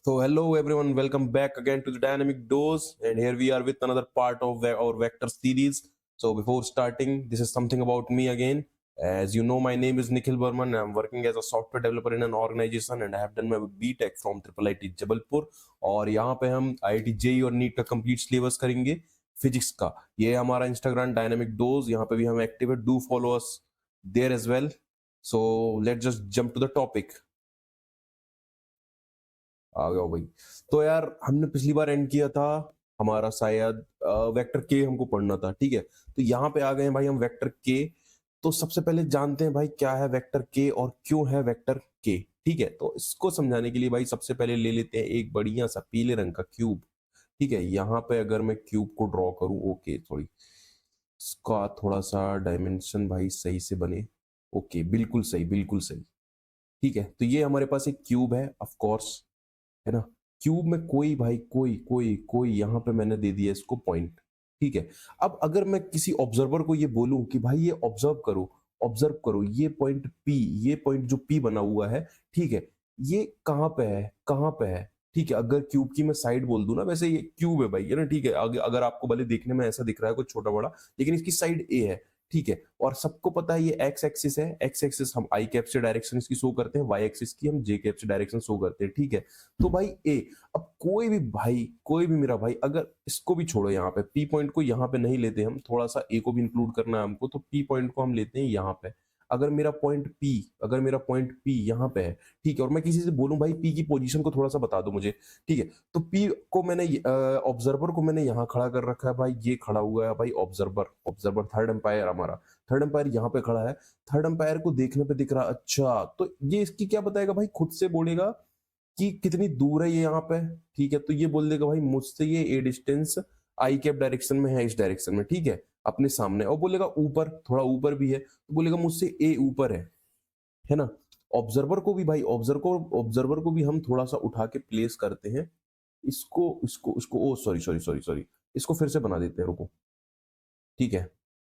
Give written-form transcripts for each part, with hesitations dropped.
So hello everyone, welcome back again to the Dynamic Dose, and here we are with another part of our vector series. So before starting, this is something about me again. As you know, my name is Nikhil Burman. I'm working as a software developer in an organization, and I have done my B.Tech from IIIT Jabalpur. और यहाँ पे हम IIT JEE और NEET का complete syllabus करेंगे physics का. ये हमारा इंस्टाग्राम डायनामिक डोज, यहाँ पे भी हम एक्टिव है. Do follow us there as well. So let's just jump to the topic. आ गया भाई. तो यार हमने पिछली बार एंड किया था हमारा शायद वेक्टर के हमको पढ़ना था. ठीक है, तो यहाँ पे आ गए हैं भाई हम वेक्टर के. तो सबसे पहले जानते हैं भाई क्या है वेक्टर के और क्यों है वेक्टर के. ठीक है, तो इसको समझाने के लिए भाई सबसे पहले ले लेते हैं एक बढ़िया सा पीले रंग का क्यूब. ठीक है, यहाँ पे अगर मैं क्यूब को ड्रॉ करूं, ओके सॉरी, इसका थोड़ा सा डायमेंशन भाई सही से बने. ओके, बिल्कुल सही बिल्कुल सही. ठीक है, तो ये हमारे पास एक क्यूब है ऑफ कोर्स, है ना. क्यूब में कोई भाई कोई कोई कोई यहाँ पे मैंने दे दिया इसको पॉइंट. ठीक है, अब अगर मैं किसी ऑब्जर्वर को ये बोलूं कि भाई ये ऑब्जर्व करो ये पॉइंट पी, ये पॉइंट जो पी बना हुआ है, ठीक है, ये कहाँ पे है कहाँ पे है. ठीक है, अगर क्यूब की मैं साइड बोल दूं ना, वैसे ये क्यूब है भाई, है ना. ठीक है, अगर आपको भले देखने में ऐसा दिख रहा है कुछ छोटा बड़ा, लेकिन इसकी साइड ए है. ठीक है, और सबको पता है ये एक्स एक्सिस है. एक्स एक्सिस हम आई कैप से डायरेक्शन इसकी शो करते हैं, वाई एक्सिस की हम जे कैप से डायरेक्शन शो करते हैं. ठीक है, तो भाई ए. अब कोई भी मेरा भाई, अगर इसको भी छोड़ो, यहाँ पे पी पॉइंट को यहाँ पे नहीं लेते हम, थोड़ा सा ए को भी इंक्लूड करना है हमको, तो पी पॉइंट को हम लेते हैं यहाँ पे. अगर मेरा पॉइंट पी यहाँ पे है, ठीक है, और मैं किसी से बोलूं भाई पी की पोजीशन को थोड़ा सा बता दो मुझे. ठीक है, तो पी को मैंने ऑब्जर्वर को मैंने यहाँ खड़ा कर रखा है भाई. ये खड़ा हुआ है भाई ऑब्जर्वर. ऑब्जर्वर थर्ड एम्पायर हमारा. थर्ड एम्पायर यहाँ पे खड़ा है. थर्ड एम्पायर को देखने पे दिख रहा, अच्छा, तो ये इसकी क्या बताएगा भाई, खुद से बोलेगा कि कितनी दूर है ये यहाँ पे. ठीक है, तो ये बोल देगा भाई मुझसे ये ए डिस्टेंस आई कैप डायरेक्शन में है, इस डायरेक्शन में. ठीक है, अपने सामने. और बोलेगा ऊपर, थोड़ा ऊपर भी है, तो बोलेगा मुझसे ए ऊपर है ना. ऑब्जर्वर को भी हम थोड़ा सा उठा के प्लेस करते हैं. इसको ओ सॉरी सॉरी सॉरी सॉरी, इसको फिर से बना देते हैं, रुको. ठीक है,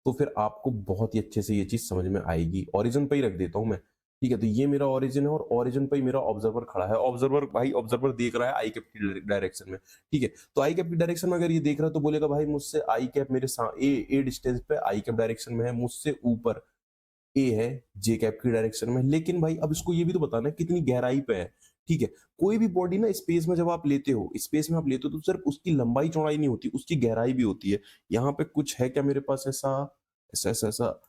तो फिर आपको बहुत ही अच्छे से ये चीज समझ में आएगी. ओरिजिन पे ही रख देता हूं मैं. ठीक है, तो ये मेरा ओरिजिन है और ओरिजिन पे ही मेरा ऑब्जर्वर खड़ा है. ऑब्जर्वर देख रहा है आई कैप की डायरेक्शन में. ठीक है, तो आई कैप की डायरेक्शन में अगर ये देख रहा है तो बोलेगा भाई मुझसे आई कैप मेरे ए डिस्टेंस पे आई कैप डायरेक्शन में है, मुझसे ऊपर ए है जे कैप की डायरेक्शन में. लेकिन भाई अब इसको ये भी तो बताना है कितनी गहराई पे है. ठीक है, कोई भी बॉडी ना स्पेस में जब आप लेते हो, तो सिर्फ उसकी लंबाई चौड़ाई नहीं होती, उसकी गहराई भी होती है. यहाँ पे कुछ है क्या मेरे पास ऐसा ऐसा ऐसा ऐसा.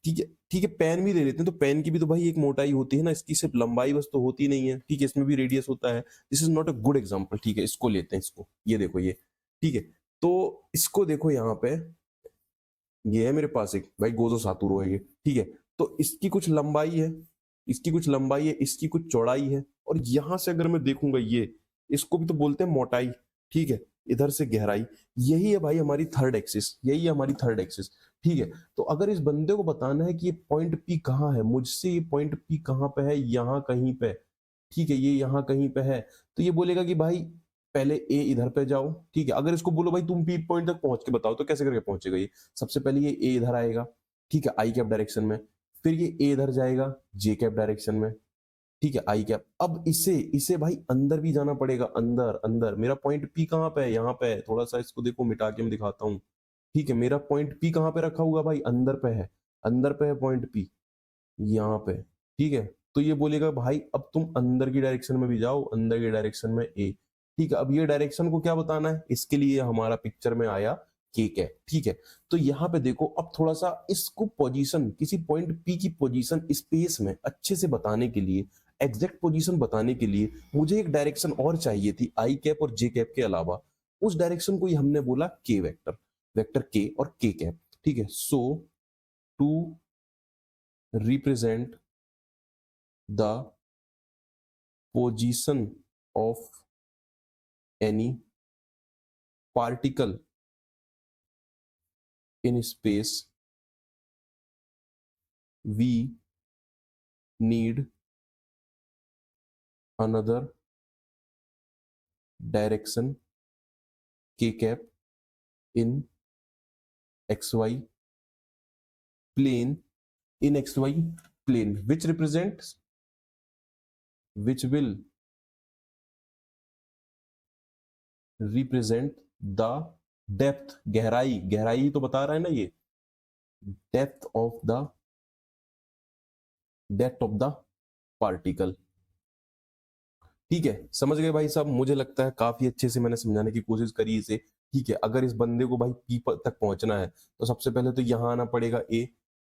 ठीक है ठीक है, पेन भी ले लेते हैं, तो पेन की भी तो भाई एक मोटाई होती है ना, इसकी सिर्फ लंबाई बस तो होती नहीं है. ठीक है, इसमें भी रेडियस होता है. This is not a good example. ठीक है, इसको लेते हैं, इसको ये देखो ये. ठीक है, तो इसको देखो यहाँ पे, ये है मेरे पास एक भाई गोजो सातुरो है ये. ठीक है, तो इसकी कुछ चौड़ाई है, और यहां से अगर मैं देखूंगा ये, इसको भी तो बोलते हैं मोटाई. ठीक है, इधर से गहराई. यही है भाई हमारी थर्ड एक्सिस, यही है हमारी थर्ड एक्सिस. ठीक है, तो अगर इस बंदे को बताना है कि ये पॉइंट पी कहाँ है, मुझसे ये पॉइंट पी कहाँ पे है, यहाँ कहीं पे. ठीक है, ये यहाँ कहीं पे है, तो ये बोलेगा कि भाई पहले ए इधर पे जाओ. ठीक है, अगर इसको बोलो भाई तुम पी पॉइंट तक पहुंच के बताओ, तो कैसे करके पहुंचेगा ये. सबसे पहले ये ए इधर आएगा, ठीक है, आई कैप डायरेक्शन में. फिर ये ए इधर जाएगा जे कैप डायरेक्शन में. ठीक है, आई कैप. अब इसे इसे भाई अंदर भी जाना पड़ेगा, अंदर अंदर. मेरा पॉइंट पी कहाँ पे है, यहाँ पे है. थोड़ा सा इसको देखो, मिटा के मैं दिखाता हूँ. ठीक है, मेरा पॉइंट पी कहाँ पे रखा हुआ भाई, अंदर पे है. अंदर पे है पॉइंट पी, यहाँ पे. ठीक है, तो ये बोलेगा भाई अब तुम अंदर की डायरेक्शन में भी जाओ, अंदर की डायरेक्शन में ए. ठीक है, अब ये डायरेक्शन को क्या बताना है, इसके लिए हमारा पिक्चर में आया केक है. ठीक है, तो यहाँ पे देखो, अब थोड़ा सा इसको पोजीशन, किसी पॉइंट पी की पोजीशन स्पेस में अच्छे से बताने के लिए, एग्जैक्ट पोजीशन बताने के लिए मुझे एक डायरेक्शन और चाहिए थी आई कैप और जे कैप के अलावा. उस डायरेक्शन को ही हमने बोला के वेक्टर. वेक्टर के और के कैप. ठीक है, so to represent the position of any particle in space, we need another direction k cap in xy plane, in xy plane, which will represent the depth, गहराई, गहराई ही तो बता रहा है ना ये, depth of the depth of the particle. ठीक है, समझ गए भाई साहब? मुझे लगता है काफी अच्छे से मैंने समझाने की कोशिश करी इसे। ठीक है, अगर इस बंदे को भाई पी तक पहुंचना है तो सबसे पहले तो यहाँ आना पड़ेगा ए,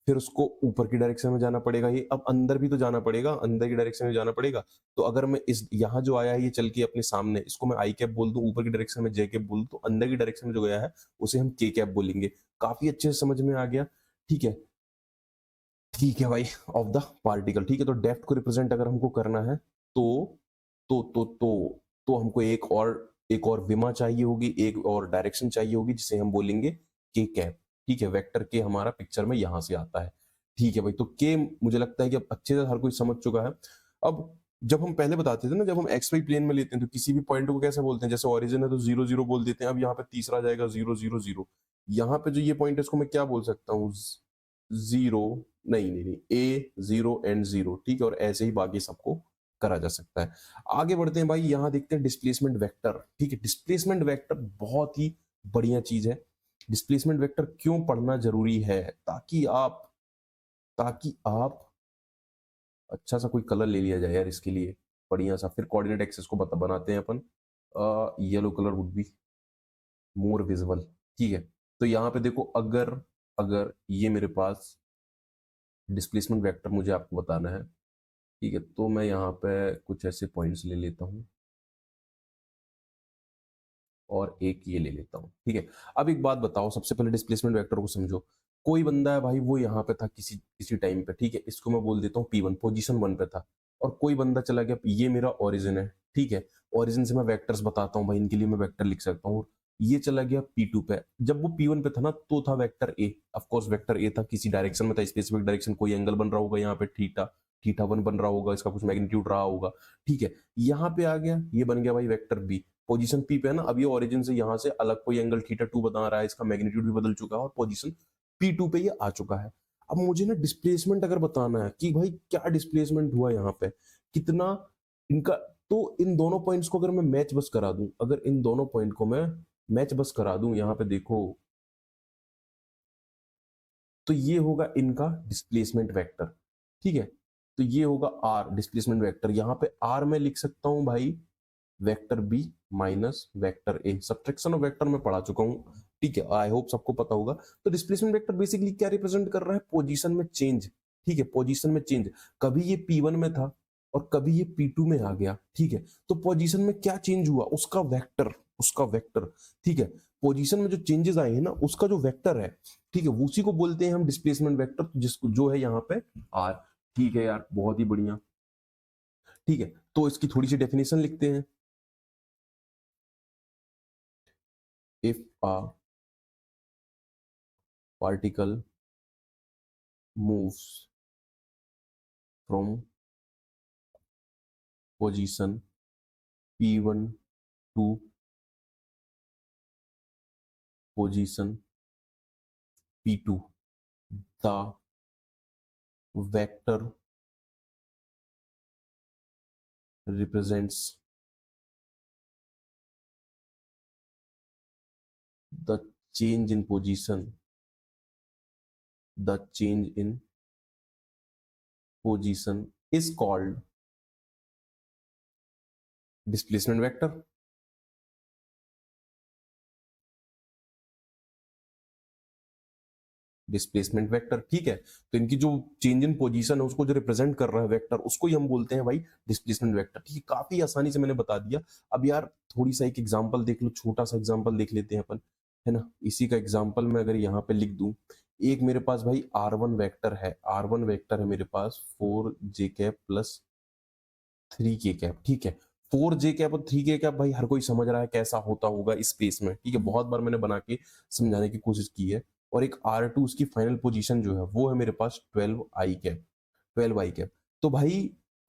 फिर उसको ऊपर की डायरेक्शन में जाना पड़ेगा ये, अब अंदर भी तो जाना पड़ेगा, अंदर की डायरेक्शन में जाना पड़ेगा। तो अगर मैं इस यहाँ जो आया है ये चल के अपने सामने, इसको मैं आई कैप बोल दूं, ऊपर की डायरेक्शन में जे कैप बोल दूं, तो अंदर की डायरेक्शन में जो गया है उसे हम के कैप बोलेंगे। काफी अच्छे से समझ में आ गया। ठीक है, ठीक है भाई, ऑफ द पार्टिकल। ठीक है, तो डेप्थ को रिप्रेजेंट अगर हमको करना है तो तो हमको एक और विमा चाहिए होगी, एक और डायरेक्शन चाहिए होगी जिसे हम बोलेंगे के कैप। ठीक है, वेक्टर के हमारा पिक्चर में यहां से आता है। ठीक है भाई, तो के मुझे लगता है कि अब अच्छे से हर कोई समझ चुका है। अब जब हम पहले बताते थे ना, जब हम एक्स वाई प्लेन में लेते हैं तो किसी भी पॉइंट को कैसे बोलते हैं, जैसे ओरिजिन है तो 0 0 बोल देते हैं। अब यहाँ पे तीसरा जाएगा 0 0 0। यहाँ पे जो ये पॉइंट है इसको मैं क्या बोल सकता हूँ, जीरो, नहीं नहीं नहीं, ए 0 एंड 0। ठीक है, और ऐसे ही बाकी सबको करा जा सकता है। आगे बढ़ते हैं भाई, यहां देखते हैं डिस्प्लेसमेंट वेक्टर। ठीक है, डिस्प्लेसमेंट वेक्टर बहुत ही बढ़िया चीज है। डिस्प्लेसमेंट वेक्टर क्यों पढ़ना जरूरी है, ताकि आप अच्छा सा कोई कलर ले लिया जाए यार इसके लिए, बढ़िया सा, फिर कोऑर्डिनेट एक्सिस को बनाते हैं अपन। Yellow colour would be more visible. ठीक है, तो यहाँ पे देखो, अगर अगर ये मेरे पास डिस्प्लेसमेंट वेक्टर मुझे आपको बताना है, ठीक है, तो मैं यहाँ पे कुछ ऐसे पॉइंट्स ले लेता हूँ और एक ये ले लेता हूँ। ठीक है, अब एक बात बताओ, सबसे पहले डिस्प्लेसमेंट वेक्टर को समझो। कोई बंदा है भाई, वो यहाँ पे था किसी किसी टाइम पे, ठीक है, इसको मैं बोल देता हूँ P1, पोजीशन 1 पे था। और कोई बंदा चला गया, ये मेरा ओरिजिन है। ठीक है, ओरिजिन से मैं वेक्टर्स बताता हूँ भाई, इनके लिए मैं वेक्टर लिख सकता हूँ। ये चला गया P2 पे, जब वो P1 पे था ना तो था vector A. Of course vector A था, किसी डायरेक्शन में था, स्पेसिफिक डायरेक्शन, कोई एंगल बन रहा होगा यहाँ पे थीटा, थीटा 1 बन रहा होगा, इसका कुछ मैग्नीट्यूड रहा होगा। ठीक है, यहाँ पे आ गया, ये बन गया भाई वेक्टर बी। पोजीशन पी पे है ना, अब ये ओरिजिन से यहाँ से अलग कोई एंगल थीटा 2 बता रहा है, इसका मैग्नीट्यूड भी बदल चुका है और पोजीशन P2 पे ये आ चुका है। अब मुझे ना डिस्प्लेसमेंट अगर बताना है कि भाई क्या डिस्प्लेसमेंट हुआ यहाँ पे, कितना इनका, तो इन दोनों पॉइंट्स को अगर मैं मैच बस करा दूं, अगर इन दोनों पॉइंट को मैं मैच बस करा दूं, यहाँ पे देखो, तो ये होगा इनका डिस्प्लेसमेंट वेक्टर। ठीक है, तो ये होगा आर डिस्प्लेसमेंट वेक्टर। यहाँ पे आर में लिख सकता हूं भाई vector B minus vector A. Subtraction of vector में पढ़ा चुका हूं। ठीक है, आई होप सबको पता होगा। तो डिस्प्लेसमेंट वेक्टर बेसिकली क्या रिप्रेजेंट कर रहा है, पोजीशन में चेंज। ठीक है, पोजीशन में चेंज, कभी ये P1 में था और कभी ये P2 में आ गया। ठीक है, तो पोजीशन में क्या चेंज हुआ, उसका वेक्टर। ठीक है, पोजीशन में जो चेंजेस आए हैं ना, उसका जो वेक्टर है, ठीक है, उसी को बोलते हैं हम डिस्प्लेसमेंट वेक्टर, जिसको जो है यहाँ पे आर। ठीक है यार, बहुत ही बढ़िया। ठीक है, तो इसकी थोड़ी सी डेफिनेशन लिखते हैं। if a particle moves from position P1 to position P2, the vector represents the change in position, the change in position is called displacement vector। Displacement vector. ठीक है, तो इनकी जो चेंज इन पोजीशन है उसको जो रिप्रेजेंट कर रहा है वेक्टर, उसको ही हम बोलते हैं भाई डिस्प्लेसमेंट वेक्टर। ठीक है, काफी आसानी से मैंने बता दिया। अब यार थोड़ी सा एक एग्जांपल देख लो, छोटा सा एग्जांपल देख लेते हैं अपन, है ना। इसी का एग्जांपल मैं अगर यहाँ पे लिख दूं, एक मेरे पास भाई R1 वेक्टर है, R1 वेक्टर है मेरे पास 4j cap plus 3k cap. ठीक है, 4j कैप और 3k कैप भाई हर कोई समझ रहा है कैसा होता होगा स्पेस में। ठीक है, बहुत बार मैंने बना के समझाने की कोशिश की है। और एक R2 उसकी फाइनल पोजीशन जो है वो है मेरे पास 12i कैप। तो भाई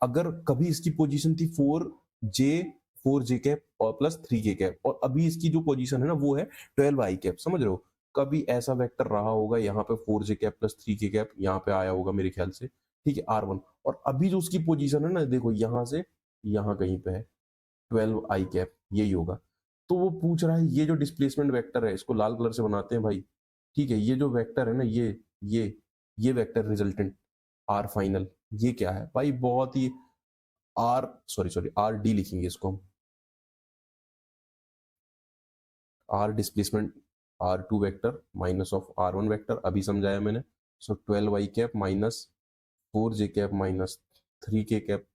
अगर कभी इसकी पोजीशन थी 4j कैप और प्लस 3k कैप, और अभी इसकी जो पोजीशन है ना वो है 12i कैप, समझ रहे हो। कभी ऐसा वेक्टर रहा होगा यहाँ पे 4j cap plus 3k cap, यहाँ पे आया होगा मेरे ख्याल से। ठीक है, R1, और अभी जो उसकी पोजीशन है ना, देखो यहाँ से यहाँ कहीं पे है 12i कैप, यही होगा। तो वो पूछ रहा है ये जो डिस्प्लेसमेंट वेक्टर है इसको लाल कलर से बनाते हैं भाई, ठीक है, ये जो वेक्टर है ना ये ये वेक्टर रिजल्टेंट आर फाइनल, ये क्या है भाई, बहुत ही आर सॉरी आर डी लिखेंगे इसको हम, R displacement R two vector minus of R one vector, अभी समझाया मैंने। So 12 y cap minus 4j cap minus 3k cap,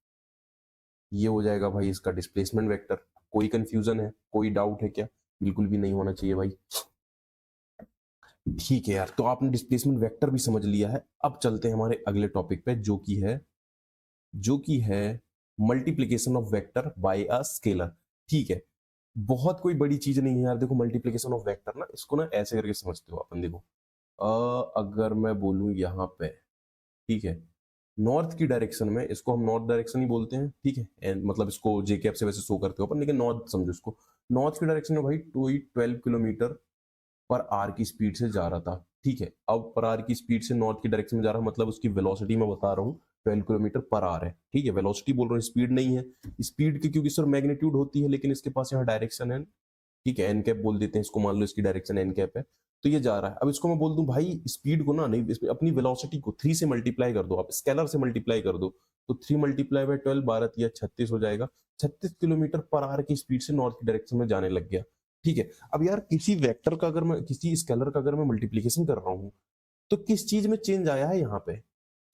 ये हो जाएगा भाई इसका डिस्प्लेसमेंट वेक्टर। कोई कंफ्यूजन है, कोई डाउट है क्या? बिल्कुल भी नहीं होना चाहिए भाई। ठीक है यार, तो आपने डिस्प्लेसमेंट वेक्टर भी समझ लिया है। अब चलते हैं हमारे अगले टॉपिक पे, जो कि है multiplication of vector by a scalar. ठीक है, बहुत कोई बड़ी चीज नहीं है यार। देखो मल्टीप्लीकेशन ऑफ वेक्टर ना, इसको ना ऐसे करके समझते हो अपन। देखो अगर मैं बोलूं यहाँ पे, ठीक है, नॉर्थ की डायरेक्शन में, इसको हम नॉर्थ डायरेक्शन ही बोलते हैं, ठीक है, एंड मतलब इसको जे कैप से वैसे शो करते हो अपन, लेकिन नॉर्थ समझो इसको। नॉर्थ की डायरेक्शन में भाई 12 किलोमीटर पर आर की स्पीड से जा रहा था, ठीक है। अब पर आर की स्पीड से नॉर्थ की डायरेक्शन में जा रहा है, मतलब उसकी वेलोसिटी मैं बता रहा हूँ 12 किलोमीटर पर आर है, ठीक है। वेलोसिटी बोल रहा हूँ, स्पीड नहीं है। स्पीड की क्योंकि सर मैग्नीट्यूड होती है, लेकिन इसके पास यहाँ डायरेक्शन है, ठीक है, एन कैप बोल देते हैं इसको, मान लो इसकी डायरेक्शन एन कैप है, तो ये जा रहा है। अब इसको मैं बोल दूं भाई स्पीड को ना, नहीं इसमें अपनी वेलोसिटी को 3 से मल्टीप्लाई कर दो, आप स्केलर से मल्टीप्लाई कर दो, तो 3 मल्टीप्लाई बाय 12 12 या 36 हो जाएगा। 36 किलोमीटर पर आवर की स्पीड से नॉर्थ की डायरेक्शन में जाने लग गया, ठीक है। अब यार किसी वेक्टर का अगर मैं, किसी स्केलर का अगर मैं मल्टीप्लीकेशन कर रहा हूँ, तो किस चीज में चेंज आया है यहाँ पे?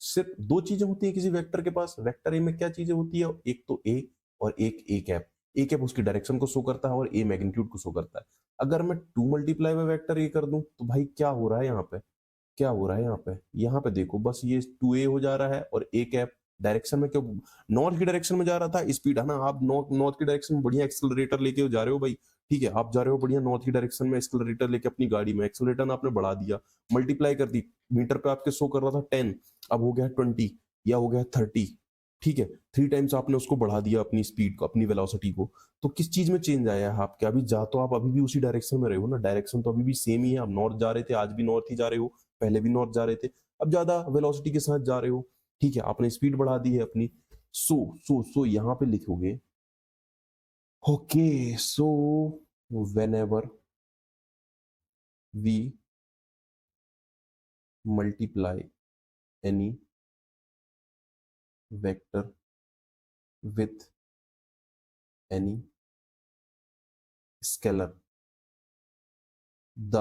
सिर्फ दो चीजें होती है किसी वेक्टर के पास। वेक्टर ए में क्या चीजें होती है? एक तो ए और एक ए कैप। ए कैप उसकी डायरेक्शन को शो करता है और ए मैग्नीट्यूड को शो करता है। अगर मैं 2 मल्टीप्लाई बाय वेक्टर ए कर दूं, तो भाई क्या हो रहा है यहाँ पे? क्या हो रहा है यहाँ पे? यहाँ पे देखो बस ये 2a हो जा रहा है, और ए कैप डायरेक्शन में क्यों, नॉर्थ की डायरेक्शन में जा रहा था, स्पीड है ना, आप नॉर्थ की डायरेक्शन में बढ़िया एक्सेलरेटर लेके जा रहे हो भाई, ठीक है, आप जा रहे हो बढ़िया नॉर्थ की डायरेक्शन में एक्सेलरेटर लेके अपनी गाड़ी में, एक्सेलरेटर आपने बढ़ा दिया, मल्टीप्लाई कर दी, मीटर पे आपके शो कर रहा था 10, अब हो गया 20 या हो गया 30, ठीक है, 3 टाइम्स आपने उसको बढ़ा दिया अपनी स्पीड को, अपनी वेलोसिटी को। तो किस चीज में चेंज आया है आपके? अभी जा तो आप अभी भी उसी डायरेक्शन में रहे हो ना, डायरेक्शन तो अभी भी सेम ही है, आप नॉर्थ जा रहे थे, आज भी नॉर्थ ही जा रहे हो, पहले भी नॉर्थ जा रहे थे, अब ज्यादा वेलोसिटी के साथ जा रहे हो, ठीक है, आपने स्पीड बढ़ा दी है अपनी। सो यहां पे लिखोगे, okay, so whenever we multiply any vector with any scalar, the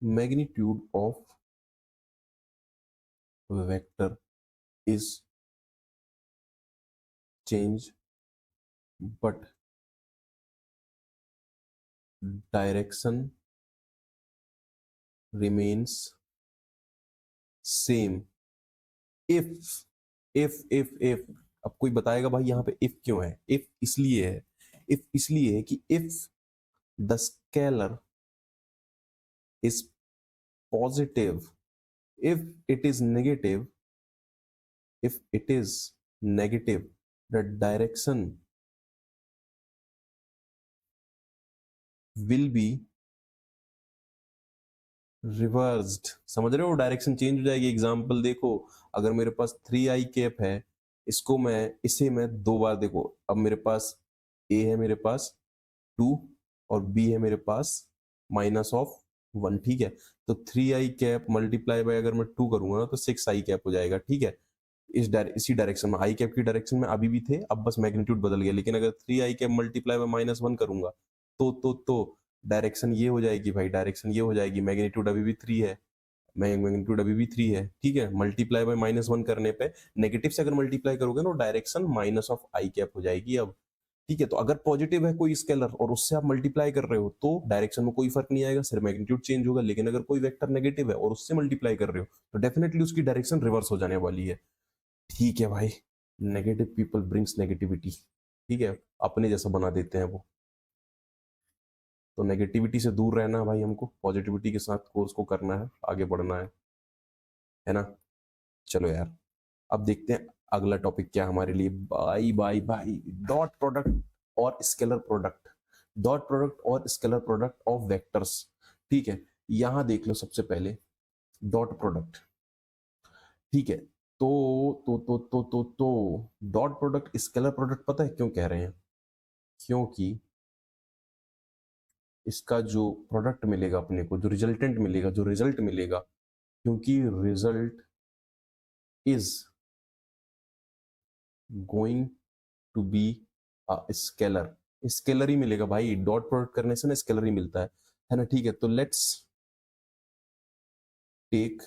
magnitude of vector is changed, but direction remains same if if। अब कोई बताएगा भाई यहाँ पे if क्यों है? if इसलिए है, if इसलिए है कि if the scalar is positive, if it is negative, if it is negative, the direction will be reversed. समझ रहे हो? डायरेक्शन चेंज हो जाएगी। एग्जांपल देखो, अगर मेरे पास 3i कैप है, इसको मैं, इसे मैं दो बार, देखो अब मेरे पास a है, मेरे पास 2, और b है मेरे पास -1, ठीक है। तो 3i कैप मल्टीप्लाई बाय अगर मैं 2 करूंगा ना, तो 6i कैप हो जाएगा, ठीक है। इसी डायरेक्शन में, आई कैप की डायरेक्शन में अभी भी थे, अब बस मैग्नीट्यूड बदल गया। लेकिन अगर 3i कैप मल्टीप्लाई बाय -1 करूंगा, तो डायरेक्शन ये हो जाएगी भाई, डायरेक्शन ये हो जाएगी, मैग्नीट्यूड अभी भी 3 है, मैग्नीट्यूड अभी भी 3 है, ठीक है। मल्टीप्लाई बाय -1 करने पे, नेगेटिव से अगर मल्टीप्लाई करोगे ना, direction minus of I cap हो जाएगी अब, ठीक है। तो अगर पॉजिटिव है कोई स्केलर और उससे आप मल्टीप्लाई कर रहे हो, तो डायरेक्शन में कोई फर्क नहीं आएगा, सिर्फ मैग्नीट्यूड चेंज होगा। लेकिन अगर कोई वेक्टर नेगेटिव है और उससे मल्टीप्लाई कर रहे हो, तो डेफिनेटली उसकी डायरेक्शन रिवर्स हो जाने वाली है, ठीक है भाई। नेगेटिव पीपल ब्रिंग्स नेगेटिविटी, ठीक है, अपने जैसा बना देते हैं वो। तो नेगेटिविटी से दूर रहना है भाई हमको, पॉजिटिविटी के साथ कोर्स को करना है, आगे बढ़ना है ना। चलो यार, अब देखते हैं अगला टॉपिक क्या हमारे लिए। By by by, dot product और स्केलर प्रोडक्ट, डॉट प्रोडक्ट और स्केलर प्रोडक्ट ऑफ वेक्टर्स, ठीक है। यहां देख लो सबसे पहले डॉट प्रोडक्ट, ठीक है। तो डॉट प्रोडक्ट स्केलर प्रोडक्ट पता है क्यों कह रहे हैं? क्योंकि इसका जो प्रोडक्ट मिलेगा अपने को, जो रिजल्टेंट मिलेगा, जो रिजल्ट मिलेगा, क्योंकि result is going to be a scalar, scalar ही मिलेगा भाई, डॉट प्रोडक्ट करने से ना स्केलर ही मिलता है ना। ठीक है, तो let's take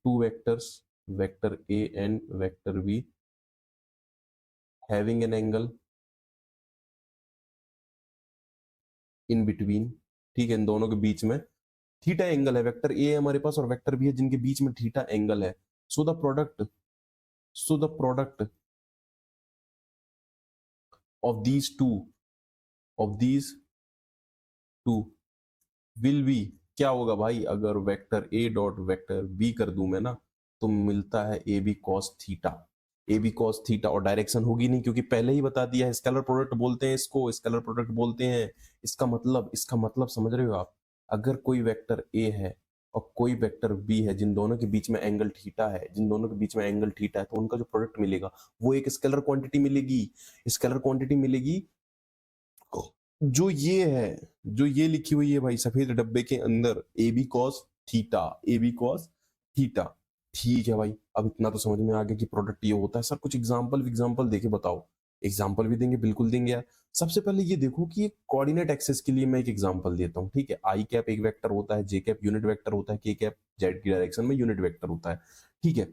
two vectors, vector A and vector B having an angle in between, ठीक है, इन दोनों के बीच में थीटा एंगल है, वेक्टर ए है हमारे पास और वेक्टर बी है जिनके बीच में थीटा एंगल है। So the product, so the product of these two, of these two will be, क्या होगा भाई, अगर vector A dot vector B कर दूं मैं ना, तो मिलता है A B cos theta, A B cos theta, और डायरेक्शन होगी नहीं क्योंकि पहले ही बता दिया है, स्केलर प्रोडक्ट बोलते हैं इसको, स्केलर प्रोडक्ट बोलते हैं। इसका मतलब समझ रहे हो आप, अगर कोई वेक्टर ए है और कोई वेक्टर बी है जिन दोनों के बीच में एंगल थीटा है, जिन दोनों के बीच में एंगल थीटा है, तो उनका जो प्रोडक्ट मिलेगा वो एक स्केलर क्वांटिटी मिलेगी, स्केलर क्वांटिटी मिलेगी जो ये है, जो ये लिखी हुई है भाई सफेद डब्बे के अंदर, A B cos theta, A B cos theta. ठीक है भाई, अब इतना तो समझ में आ गया कि प्रोडक्ट ये होता है। सर कुछ एग्जांपल देके बताओ। एग्जांपल भी देंगे, बिल्कुल देंगे यार। सबसे पहले ये देखो कि एक कोऑर्डिनेट एक्सिस के लिए मैं एक एग्जांपल देता हूँ, ठीक है। आई कैप एक वेक्टर होता है, जे कैप यूनिट वेक्टर होता है, के कैप जेड की डायरेक्शन में यूनिट वेक्टर होता है, ठीक है।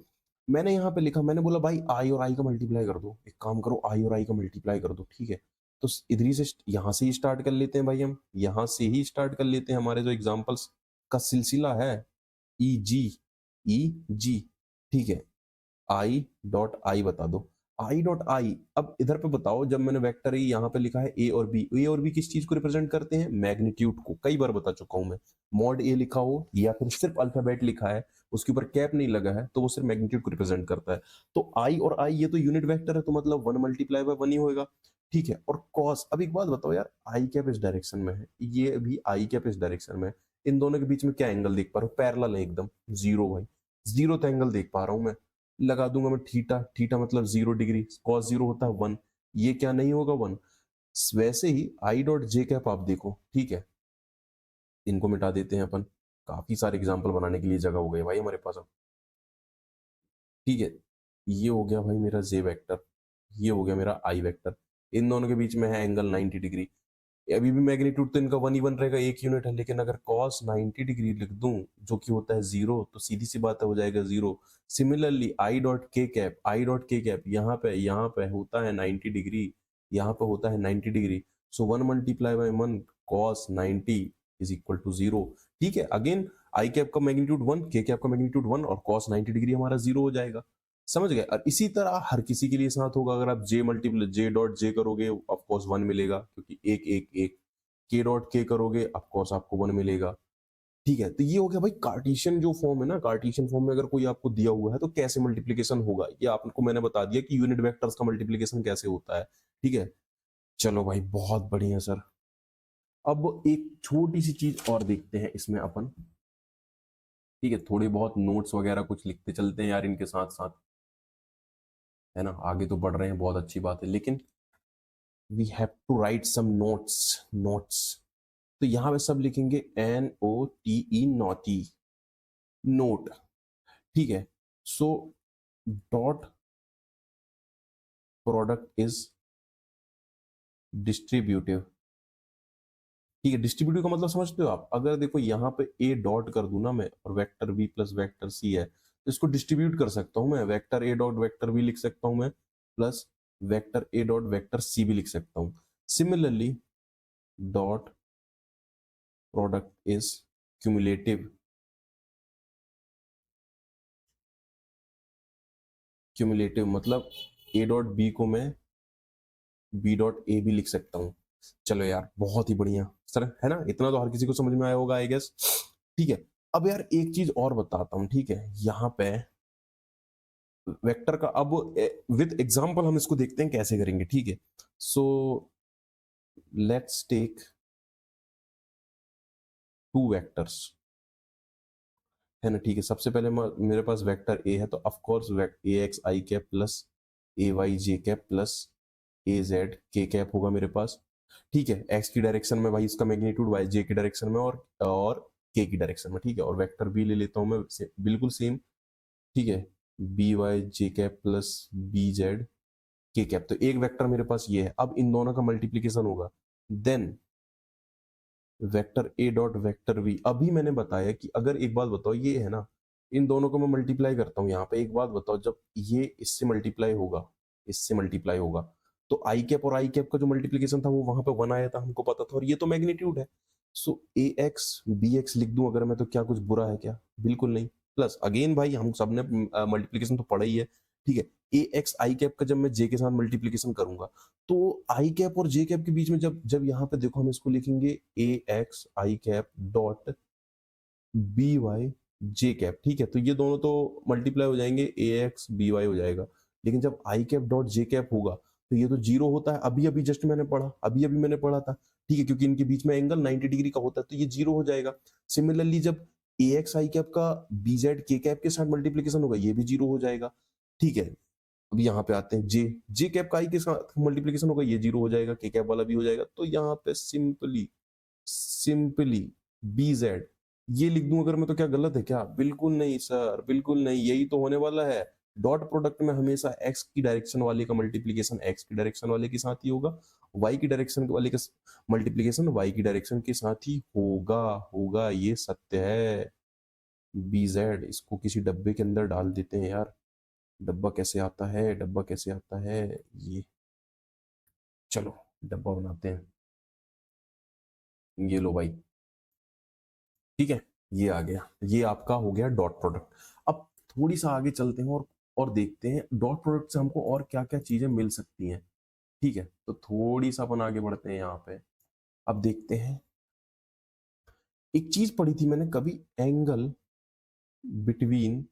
मैंने यहाँ पे लिखा, मैंने बोला भाई आई और आई का मल्टीप्लाई कर दो, एक काम करो आई और आई का मल्टीप्लाई कर दो, ठीक है। तो इधर ही से, यहाँ से ही स्टार्ट कर लेते हैं भाई, हम यहाँ से ही स्टार्ट कर लेते हैं, हमारे जो एग्जांपल्स का सिलसिला है, ई जी, ई जी, ठीक है। आई डॉट आई बता दो, आई डॉट आई। अब इधर पे बताओ, जब मैंने वेक्टर ए यहाँ पे लिखा है ए और बी, ए और बी किस चीज को रिप्रेजेंट करते हैं, मैग्नीट्यूड को, कई बार बता चुका हूं मैं। मॉड ए लिखा हो या फिर सिर्फ अल्फाबेट लिखा है, उसके ऊपर कैप नहीं लगा है, तो वो सिर्फ मैग्नीट्यूड को रिप्रेजेंट करता है। तो आई और आई ये तो यूनिट वेक्टर है, तो मतलब 1 मल्टीप्लाई बाय 1 ही होगा, ठीक है। और कॉस, अब एक बात बताओ यार, आई कैप इस डायरेक्शन में है, ये भी आई कैप इस डायरेक्शन में है, इन दोनों के बीच में क्या एंगल देख पा रहा हूँ, पैरेलल है एकदम, जीरो भाई, जीरो तो एंगल देख पा रहा हूं मैं। लगा दूंगा मैं थीटा, थीटा मतलब 0 डिग्री, कॉस 0 होता है 1, ये क्या नहीं होगा 1। वैसे ही आई डॉट जे कैप आप देखो, ठीक है, इनको मिटा देते हैं अपन, काफी सारे एग्जांपल बनाने के लिए जगह हो गई भाई हमारे पास अब, ठीक है। ये हो गया भाई मेरा जे वेक्टर, ये हो गया मेरा आई वेक्टर, इन दोनों के बीच में है एंगल 90 डिग्री। अभी भी मैग्नीट्यूड तो इनका 1 ही 1 रहेगा, एक यूनिट है, लेकिन अगर कॉस 90 डिग्री लिख दूं जो कि होता है 0, तो सीधी सी बात है, हो जाएगा 0। सिमिलरली आई डॉट के कैप, आई डॉट के कैप यहाँ पे होता है 90 डिग्री, यहाँ पे होता है 90 degree. So 1 multiply by 1, cos 90 is equal to 0, ठीक है। अगेन आई कैप का मैग्नीट्यूड 1, के कैप का मैग्नीट्यूड 1 और कॉस 90 डिग्री हमारा 0 हो जाएगा, समझ गए। और इसी तरह हर किसी के लिए साथ होगा, अगर आप जे मल्टीप्लाई जे डॉट जे करोगे ऑफ कोर्स 1 मिलेगा, क्योंकि एक एक एक, के डॉट के करोगे ऑफ कोर्स आपको 1 मिलेगा, ठीक है। तो ये हो गया भाई कार्टेशियन जो फॉर्म है ना, कार्टेशियन फॉर्म में अगर कोई आपको दिया हुआ है तो कैसे मल्टीप्लीकेशन होगा, ये आपको मैंने बता दिया कि यूनिट वेक्टर्स का मल्टीप्लीकेशन कैसे होता है, ठीक है। चलो भाई बहुत बढ़िया सर। अब एक छोटी सी चीज और देखते हैं इसमें अपन, ठीक है, थोड़ी बहुत नोट्स वगैरह कुछ लिखते चलते हैं यार इनके साथ साथ, है ना, आगे तो बढ़ रहे हैं बहुत अच्छी बात है, लेकिन we have to write some notes, notes. तो यहां पे सब लिखेंगे NOTE, नोटी, नोट, ठीक है। So dot product is distributive, ठीक है। डिस्ट्रीब्यूटिव का मतलब समझते हो आप, अगर देखो यहाँ पे ए डॉट कर दूं ना मैं, और vector B plus vector C है, तो इसको डिस्ट्रीब्यूट कर सकता हूं मैं, vector A dot vector B लिख सकता हूं मैं, plus vector A dot vector C भी लिख सकता हूं। Similarly dot product is cumulative, cumulative मतलब ए डॉट बी को मैं बी डॉट ए भी लिख सकता हूँ। चलो यार बहुत ही बढ़िया सर, है ना, इतना तो हर किसी को समझ में आया होगा आई गेस, ठीक है। अब यार एक चीज और बताता हूँ, ठीक है, यहाँ पे वेक्टर का अब विद एग्जांपल हम इसको देखते हैं कैसे करेंगे, ठीक है। So let's take two vectors, है ना, ठीक है। सबसे पहले मेरे पास वेक्टर ए है, तो of course A X I cap plus A Y J cap plus A Z K cap होगा मेरे पास, ठीक है। एक्स की डायरेक्शन में भाई इसका मैग्नीट्यूड, वाई जे की डायरेक्शन में और के की डायरेक्शन में, ठीक है। और वेक्टर बी ले लेता हूँ मैं बिल्कुल सेम, ठीक है। B Y J cap plus B Z K cap, तो एक वेक्टर मेरे पास ये है। अब इन दोनों का मल्टीप्लीकेशन होगा, then vector A dot vector V. अभी मैंने बताया कि अगर, एक बात बताओ, ये है ना, इन दोनों को मैं मल्टीप्लाई करता हूँ यहाँ पे, एक बात बताओ, जब ये इससे मल्टीप्लाई होगा, इससे मल्टीप्लाई होगा, तो आई कैप और आई कैप का जो मल्टीप्लीकेशन था वो वहां पे 1 आया था, हमको पता था, और ये तो मैग्नीट्यूड है। सो ए एक्स बी एक्स लिख दूं अगर मैं, तो क्या कुछ बुरा है क्या? बिल्कुल नहीं। प्लस अगेन भाई हम सबने मल्टीप्लीकेशन तो पढ़ा ही है, ठीक है। ए एक्स आई कैप का जब मैं जे के साथ मल्टीप्लीकेशन करूंगा, तो आई कैप और जे कैप के बीच में जब जब यहाँ पे देखो हम इसको लिखेंगे ए X I cap dot B Y J cap, ठीक है। तो ये दोनों तो मल्टीप्लाई हो जाएंगे, ए एक्स बी वाई हो जाएगा। लेकिन जब आई कैप डॉट जे कैप होगा तो ये तो जीरो होता है, अभी अभी जस्ट मैंने पढ़ा, अभी अभी मैंने पढ़ा था, ठीक है, क्योंकि इनके बीच में एंगल 90 डिग्री का होता है, तो ये जीरो हो जाएगा। सिमिलरली जब ए एक्स आई कैप का बी जेड के कैप के साथ मल्टीप्लीकेशन होगा, ये भी जीरो हो जाएगा, ठीक है। अब यहाँ पे आते हैं, जे जे कैप का आई के साथ मल्टीप्लीकेशन होगा, ये जीरो हो जाएगा, के कैप वाला भी हो जाएगा। तो यहाँ पे सिंपली सिंपली बी जेड ये लिख दूं अगर मैं, तो क्या गलत है क्या? बिल्कुल नहीं सर, बिल्कुल नहीं, यही तो होने वाला है। डॉट प्रोडक्ट में हमेशा एक्स की डायरेक्शन वाले का मल्टीप्लीकेशन एक्स की डायरेक्शन वाले के साथ ही होगा, वाई की डायरेक्शन वाले का मल्टीप्लीकेशन वाई की डायरेक्शन के साथ ही होगा, होगा, ये सत्य है। बी जेड, इसको किसी डब्बे के अंदर डाल देते हैं यार। डब्बा कैसे आता है, डब्बा कैसे आता है ये, चलो डब्बा बनाते हैं। ये लो भाई, ठीक है, ये आ गया, ये आपका हो गया डॉट प्रोडक्ट। अब थोड़ी सा आगे चलते हैं और देखते हैं डॉट प्रोडक्ट से हमको और क्या क्या चीजें मिल सकती हैं, ठीक है। तो थोड़ी सा अपन आगे बढ़ते हैं यहाँ पे। अब देखते हैं, एक चीज पढ़ी थी मैंने कभी, एंगल बिटवीन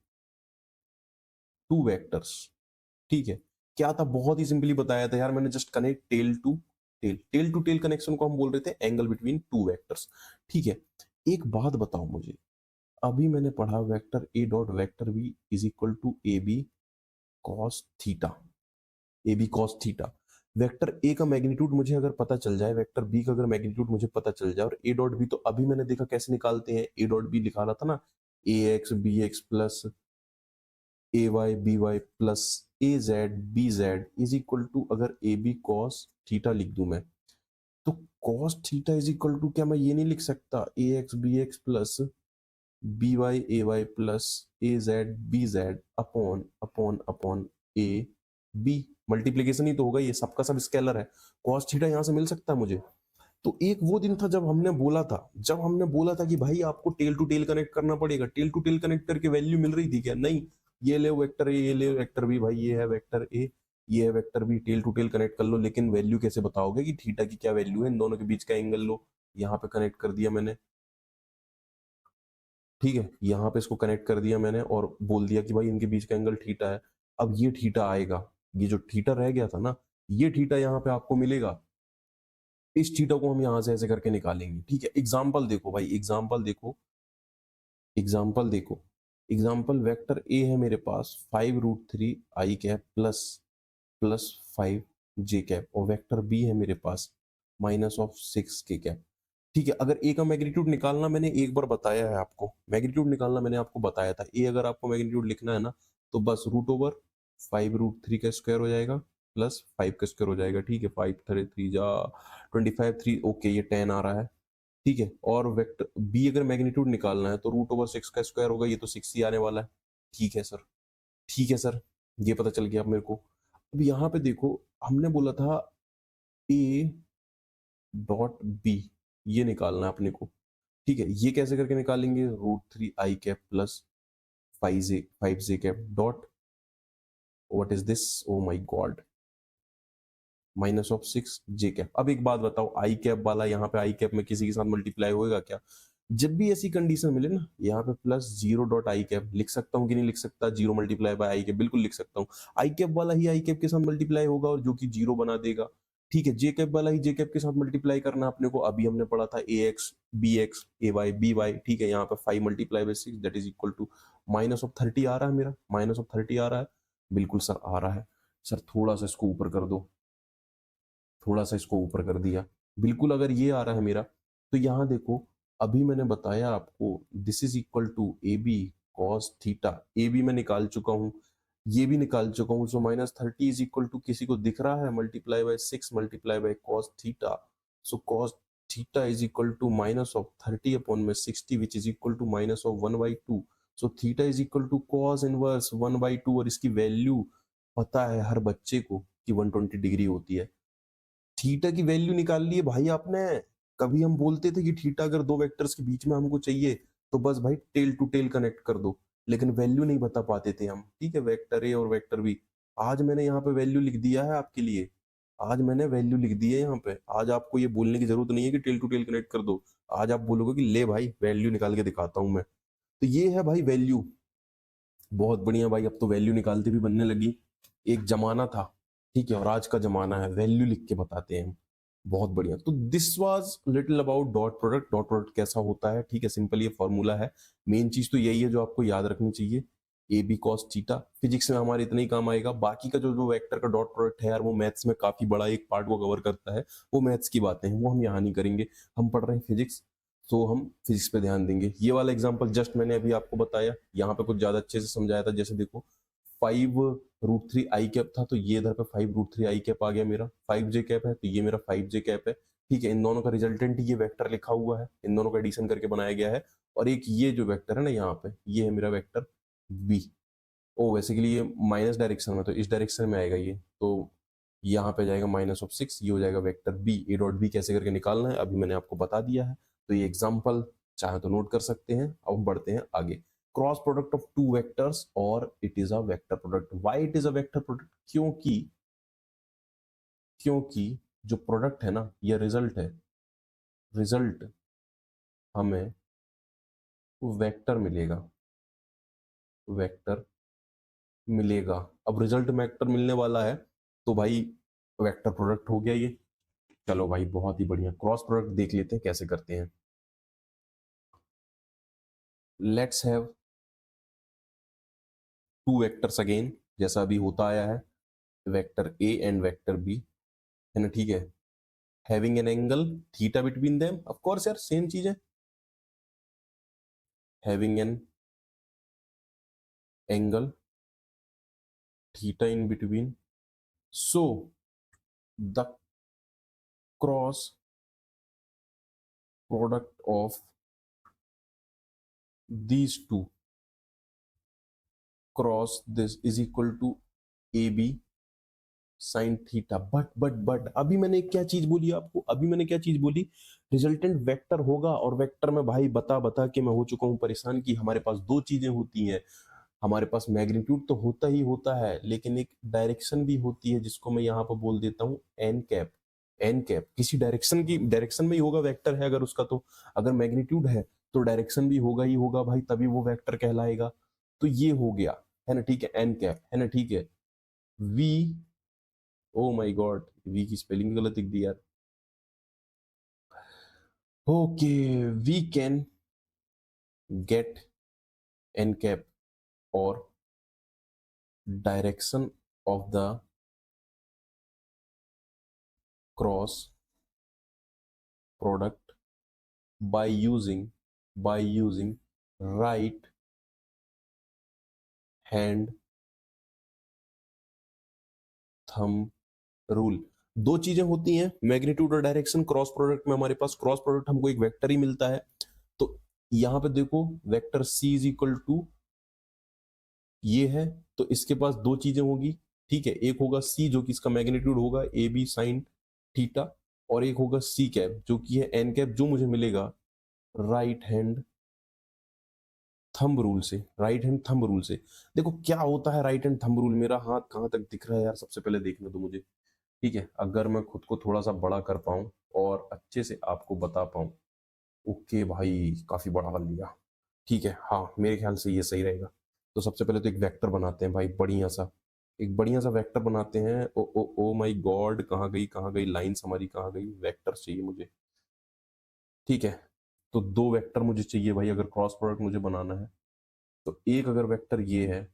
टू वेक्टर्स, ठीक है। क्या था, बहुत ही सिंपली बताया था यार मैंने, just connect tail to tail, tail to tail connection को हम बोल रहे थे एंगल बिटवीन टू वेक्टर्स, ठीक है। एक बात बताओ मुझे, अभी मैंने पढ़ा vector A dot vector B is equal to A B cos theta, A B cos theta. Vector A का मैग्नीट्यूड मुझे अगर पता चल जाए, वेक्टर बी का अगर मैग्नीट्यूड मुझे पता चल जाए, और ए डॉट बी तो अभी मैंने देखा कैसे निकालते हैं, ए डॉट बी निकाला था ना, A X B X plus A Y B Y plus A Z B Z is equal to, अगर ए बी कॉस थीटा लिख दूं मैं, तो cos theta is equal to, क्या मैं ये नहीं लिख सकता, A X B X plus B Y A Y plus A Z B Z upon upon upon A B? Multiplication ही तो होगा, ये सबका सब स्केलर है, कॉस थीटा यहां से मिल सकता है मुझे। तो एक वो दिन था जब हमने बोला था, कि भाई आपको टेल टू टेल कनेक्ट करना पड़ेगा, टेल टू टेल कनेक्ट करके वैल्यू मिल रही थी क्या? नहीं, ये ले वेक्टर ए, ये ले वेक्टर बी, भाई ये है वेक्टर ए, ये है vector B, tail to tail connect कर लो, लेकिन वैल्यू कैसे बताओगे कि थीटा की क्या वैल्यू है, इन दोनों के बीच का एंगल लो। यहाँ पे कनेक्ट कर दिया मैंने, ठीक है, यहाँ पे इसको कनेक्ट कर दिया मैंने और बोल दिया कि भाई इनके बीच का एंगल थीटा है। अब ये थीटा आएगा, ये जो थीटा रह गया था ना, ये थीटा यहाँ पे आपको मिलेगा, इस थीटा को हम यहाँ से ऐसे करके निकालेंगे, ठीक है। एग्जाम्पल देखो भाई, एग्जाम्पल देखो, एग्जाम्पल देखो, एग्जाम्पल वेक्टर ए है मेरे पास 5√3 आई cap plus plus 5 J cap, और वेक्टर बी है मेरे पास -6 के कैप, ठीक है। अगर ए का मैग्नीट्यूड निकालना मैंने एक बार बताया है आपको, मैग्नीट्यूड निकालना मैंने आपको बताया था, ए अगर आपको मैग्नीट्यूड लिखना है ना, तो बस √5√3 का स्क्वायर हो जाएगा प्लस 5 का स्क्वायर हो जाएगा, ठीक है। 5 3 3 जा 25 3, ओके, ये 10 आ रहा है, ठीक है। और वेक्टर बी अगर मैग्नीट्यूड निकालना है तो √6 का स्क्वायर होगा, ये तो 6 ही आने वाला है, ठीक है सर, ठीक है सर, ये पता चल गया अब मेरे को। अब यहाँ पे देखो, हमने बोला था ए डॉट बी, ये निकालना है अपने को, ठीक है। ये कैसे करके निकालेंगे, √3 I cap plus 5 J cap dot, what is this, oh my god, -6 J cap. अब एक बात बताओ, आई कैप वाला यहाँ पे आई कैप में किसी के साथ मल्टीप्लाई होएगा क्या? जब भी ऐसी कंडीशन मिले ना, यहाँ पे प्लस 0 डॉट आई कैप लिख सकता हूँ कि नहीं लिख सकता, 0 मल्टीप्लाई बाय आई कैप, बिल्कुल लिख सकता हूँ। आई कैप वाला ही आई कैप के साथ मल्टीप्लाई होगा और जो कि 0 बना देगा, ठीक है। जे कैप वाला ही जे कैप के साथ मल्टीप्लाई करना अपने को, अभी हमने पढ़ा था A X A Y B Y, ठीक है। यहाँ पे 5 multiply by 6 that is equal to -30 आ रहा है मेरा, -30 आ रहा है, बिल्कुल सर आ रहा है। सर थोड़ा सा इसको ऊपर कर दो, थोड़ा सा इसको ऊपर कर दिया, बिल्कुल अगर ये आ रहा है मेरा, तो यहाँ देखो अभी मैंने बताया आपको this is equal to A B cos theta, A B मैं निकाल चुका हूँ, ये भी निकाल चुका हूँ, सो -30 इज इक्वल टू किसी को दिख रहा है multiply by 6 multiply by cos theta, so cos theta is equal to -30 upon में 60 which is equal to -1/2, so theta is equal to cos inverse 1/2 और इसकी वैल्यू पता है हर बच्चे को कि 120 डिग्री होती है। थीटा की वैल्यू निकाल ली है भाई आपने। कभी हम बोलते थे कि थीटा अगर दो वेक्टर्स के बीच में हमको चाहिए तो बस भाई टेल टू टेल कनेक्ट कर दो, लेकिन वैल्यू नहीं बता पाते थे हम, ठीक है, वेक्टर ए और वेक्टर बी। आज मैंने यहाँ पे वैल्यू लिख दिया है आपके लिए, आज मैंने वैल्यू लिख दी है यहाँ पे। आज आपको ये बोलने की जरूरत नहीं है कि टेल टू टेल कनेक्ट कर दो, आज आप बोलोगे कि ले भाई वैल्यू निकाल के दिखाता हूं मैं। तो ये है भाई वैल्यू, बहुत बढ़िया भाई, अब तो वैल्यू निकालते भी बनने लगी। एक जमाना था, ठीक है, और आज का जमाना है वैल्यू लिख के बताते हैं हम। बहुत बढ़िया। तो this was little about dot product. Dot product कैसा होता है, ठीक है, सिंपल ये फॉर्मूला है। मेन चीज तो यही है जो आपको याद रखनी चाहिए, A B cos theta. Physics में हमारे इतना ही काम आएगा, बाकी का जो जो वेक्टर का डॉट प्रोडक्ट है यार, वो मैथ्स में काफी बड़ा एक पार्ट वो कवर करता है, वो मैथ्स की बातें हैं, वो हम यहाँ नहीं करेंगे। हम पढ़ रहे हैं फिजिक्स, तो हम फिजिक्स पे ध्यान देंगे। ये वाला एग्जांपल जस्ट मैंने अभी आपको बताया, यहाँ पे कुछ ज्यादा अच्छे से समझाया था। जैसे देखो 5√3 आई कैप था, तो ये इधर पे 5√3 आई कैप आ गया मेरा, 5j कैप है तो ये मेरा 5j कैप है, ठीक है। इन दोनों का रिजल्टेंट ये वेक्टर लिखा हुआ है, इन दोनों का एडिशन करके बनाया गया है। और एक ये जो वेक्टर है ना यहाँ पे, ये है मेरा वेक्टर बी। ओ बेसिकली ये माइनस डायरेक्शन में, तो इस डायरेक्शन में आएगा ये, तो यहाँ पे जाएगा -6, ये हो जाएगा vector B. A dot B कैसे करके निकालना है अभी मैंने आपको बता दिया है, तो ये एग्जाम्पल चाहे तो नोट कर सकते हैं। अब हम बढ़ते हैं आगे। Cross product of two vectors और it is a vector product. Why it is a vector product? क्योंकि जो प्रोडक्ट है ना, ये रिजल्ट है, रिजल्ट हमें वेक्टर मिलेगा, वेक्टर मिलेगा। अब रिजल्ट में वेक्टर मिलने वाला है तो भाई वेक्टर प्रोडक्ट हो गया ये। चलो भाई बहुत ही बढ़िया, क्रॉस प्रोडक्ट देख लेते हैं कैसे करते हैं। Let's have two vectors again, जैसा अभी होता आया है, vector A and vector B, है ना, ठीक है। Having an angle theta between them, of course यार सेम चीज है, having an angle theta in between, so the cross product of these two cross this is equal to AB sine theta. But अभी मैंने क्या चीज बोली आपको, अभी मैंने क्या चीज बोली, रिजल्टेंट वेक्टर होगा। और वेक्टर में भाई बता बता के मैं हो चुका हूं परेशान कि हमारे पास दो चीजें होती हैं, हमारे पास मैग्नीट्यूड तो होता ही होता है, लेकिन एक डायरेक्शन भी होती है, जिसको मैं यहाँ पर बोल देता हूँ एन कैप। एन कैप किसी डायरेक्शन की, डायरेक्शन में ही होगा, वेक्टर है अगर उसका, तो अगर मैग्नीट्यूड है तो डायरेक्शन भी होगा ही होगा भाई, तभी वो वेक्टर कहलाएगा। तो ये हो गया, है ना, ठीक है, एन कैप, है ना, ठीक है। V, oh my god, V की स्पेलिंग गलत लिख दी यार। Okay, we can get N cap और direction of the cross product by using right hand thumb rule. दो चीजें होती हैं, मैग्नीट्यूड और डायरेक्शन। क्रॉस प्रोडक्ट में हमारे पास क्रॉस प्रोडक्ट हमको एक वेक्टर ही मिलता है, तो यहां पे देखो vector c is equal to ये है, तो इसके पास दो चीजें होगी, ठीक है। एक होगा c जो कि इसका मैग्नीट्यूड होगा ए बी साइन थीटा, और एक होगा c कैप जो कि है एन कैप, जो मुझे मिलेगा राइट हैंड थंब रूल से। राइट हैंड थंब रूल से देखो क्या होता है राइट हैंड थंब रूल। मेरा हाथ कहां तक दिख रहा है यार, सबसे पहले देखने दो मुझे, ठीक है। अगर मैं खुद को थोड़ा सा बड़ा कर पाऊं और अच्छे से आपको बता पाऊं, ओके भाई काफी बड़ा कर लिया, ठीक है, हाँ मेरे ख्याल से ये सही रहेगा। तो सबसे पहले तो एक वेक्टर बनाते हैं भाई, बढ़िया सा, एक बढ़िया सा वेक्टर बनाते हैं। ओ ओ ओ माय गॉड, कहाँ गई लाइंस हमारी, कहाँ गई, वेक्टर चाहिए मुझे, ठीक है। तो दो वेक्टर मुझे चाहिए भाई, अगर क्रॉस प्रोडक्ट मुझे बनाना है। तो एक अगर वेक्टर ये है